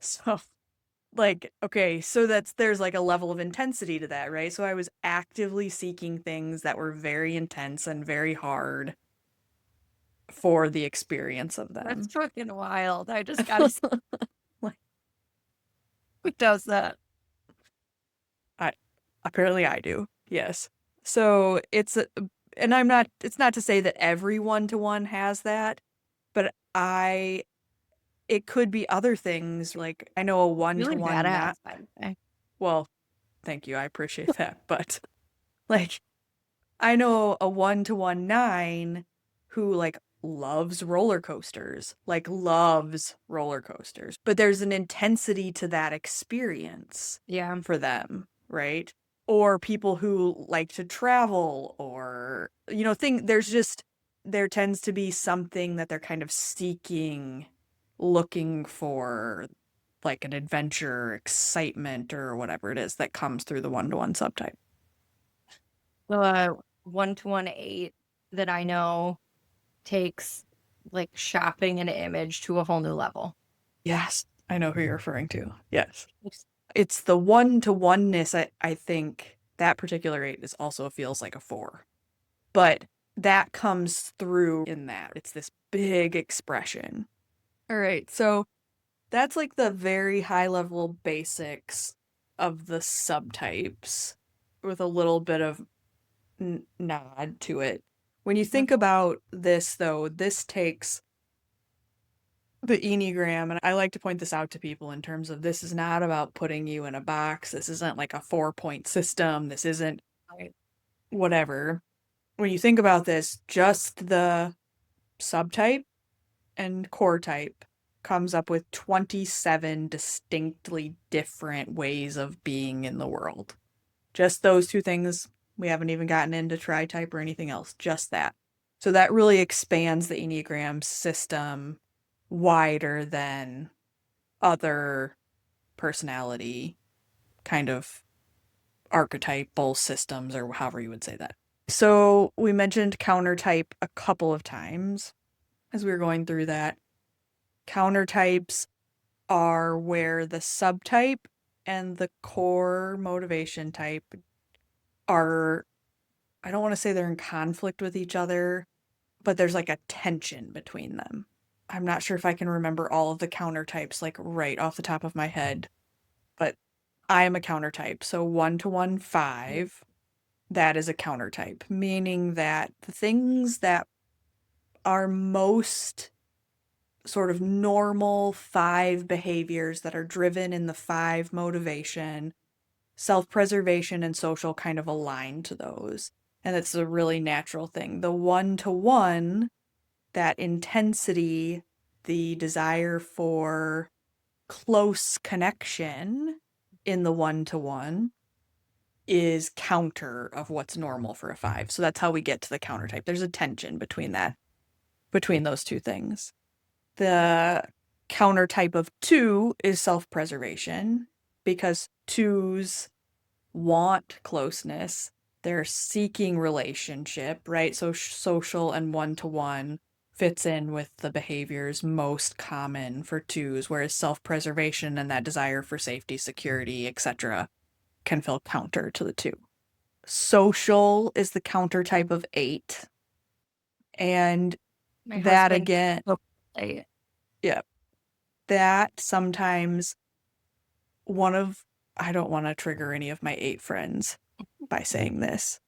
So, like, okay, so there's like a level of intensity to that, right? So I was actively seeking things that were very intense and very hard for the experience of That's them. fucking wild. I just gotta say, Like, who does that? I apparently I do. Yes. So and it's not to say that every one-to-one has that, but it could be other things. Like I know a Really one-to-one badass, not, by the way. well, thank you. I appreciate that. But like I know a one-to-one nine who like loves roller coasters, but there's an intensity to that experience Yeah. for them, right? Or people who like to travel or, there tends to be something that they're kind of seeking, looking for, like an adventure, excitement, or whatever it is that comes through the one-to-one subtype. The 1-to-1 8 that I know takes like shopping an image to a whole new level. Yes, I know who you're referring to. Yes. It's the one-to-oneness. I think that particular eight is also feels like a four. But that comes through in that. It's this big expression. All right. So that's like the very high level basics of the subtypes with a little bit of nod to it. When you think Mhm. about this, though, this takes the Enneagram, and I like to point this out to people in terms of this is not about putting you in a box. This isn't like a 4-point system. This isn't Right. whatever. When you think about this, just the subtype and core type comes up with 27 distinctly different ways of being in the world. Just those two things. We haven't even gotten into tri-type or anything else, just that. So that really expands the Enneagram system wider than other personality kind of archetypal systems, or however you would say that. So we mentioned counter type a couple of times as we were going through that. Counter types are where the subtype and the core motivation type are, I don't want to say they're in conflict with each other, but there's like a tension between them. I'm not sure if I can remember all of the counter types like right off the top of my head, but I am a counter type. So 1-to-1 5, that is a counter type, meaning that the things that are most sort of normal 5 behaviors that are driven in the 5 motivation, self-preservation and social kind of align to those. And it's a really natural thing. The 1-to-1, that intensity, the desire for close connection in the 1-to-1 is counter of what's normal for a 5. So that's how we get to the counter type. There's a tension between those two things. The counter type of 2 is self-preservation because 2s want closeness. They're seeking relationship, right? So social and 1-to-1 fits in with the behaviors most common for 2s, whereas self-preservation and that desire for safety, security, etc. can feel counter to the 2. Social is the counter type of 8. And My that husband, again, so I- yeah, that sometimes one of, I don't want to trigger any of my 8 friends by saying this,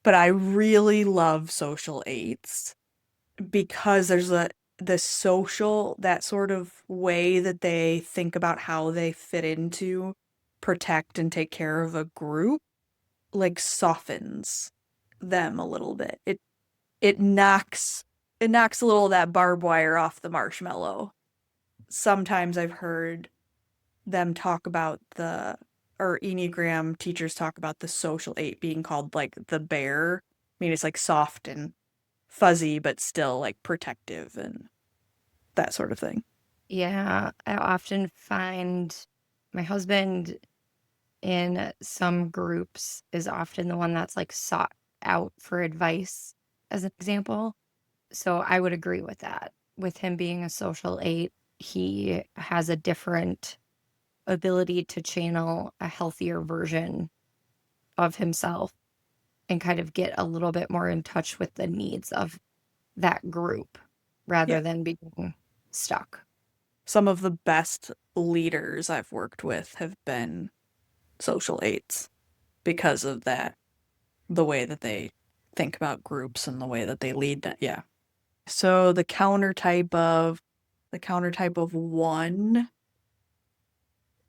but I really love social 8s because there's the social, that sort of way that they think about how they fit into, protect, and take care of a group, like softens them a little bit. It knocks it knocks a little of that barbed wire off the marshmallow. Sometimes I've heard them talk about or Enneagram teachers talk about the social 8 being called like the bear. I mean, it's like soft and fuzzy, but still like protective and that sort of thing. yeah, I often find my husband in some groups is often the one that's like sought out for advice, as an example. So I would agree with that. With him being a social 8, he has a different ability to channel a healthier version of himself and kind of get a little bit more in touch with the needs of that group Yeah. rather than being stuck. Some of the best leaders I've worked with have been social eights because of that, the way that they think about groups and the way that they lead. Yeah. So the counter type of one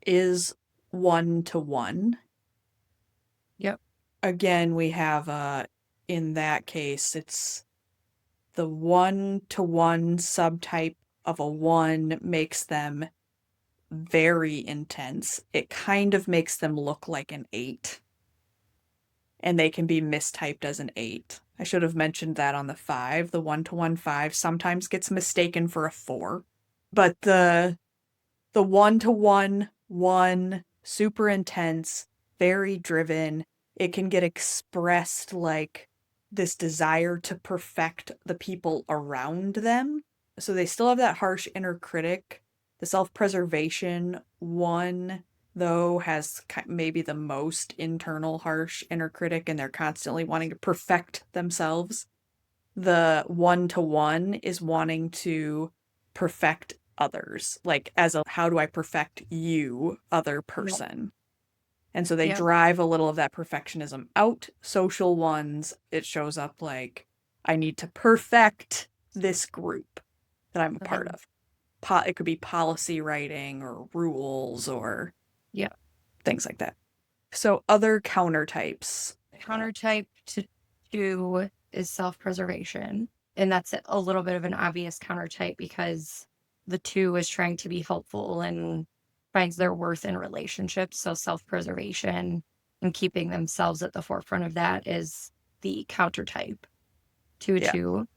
is 1 to 1. Yep. Again, we have in that case, it's the 1 to 1 subtype of a 1 makes them very intense. It kind of makes them look like an 8, and they can be mistyped as an 8. I should have mentioned that on the 5. The 1 to 1 5 sometimes gets mistaken for a 4. But the 1 to 1 1, super intense, very driven. It can get expressed like this desire to perfect the people around them. So they still have that harsh inner critic. The self-preservation one, though, has maybe the most internal harsh inner critic, and they're constantly wanting to perfect themselves. The 1 to 1 is wanting to perfect others, like as a how do I perfect you, other Yep. person. And so they Yep. drive a little of that perfectionism out. Social ones, it shows up like I need to perfect this group that I'm a part Uh-huh. of. It could be policy writing or rules or Yep. things like that. So other counter types. Countertype to 2 is self-preservation, and that's a little bit of an obvious countertype because the 2 is trying to be helpful and finds their worth in relationships, so self-preservation and keeping themselves at the forefront of that is the countertype to a Yeah. 2.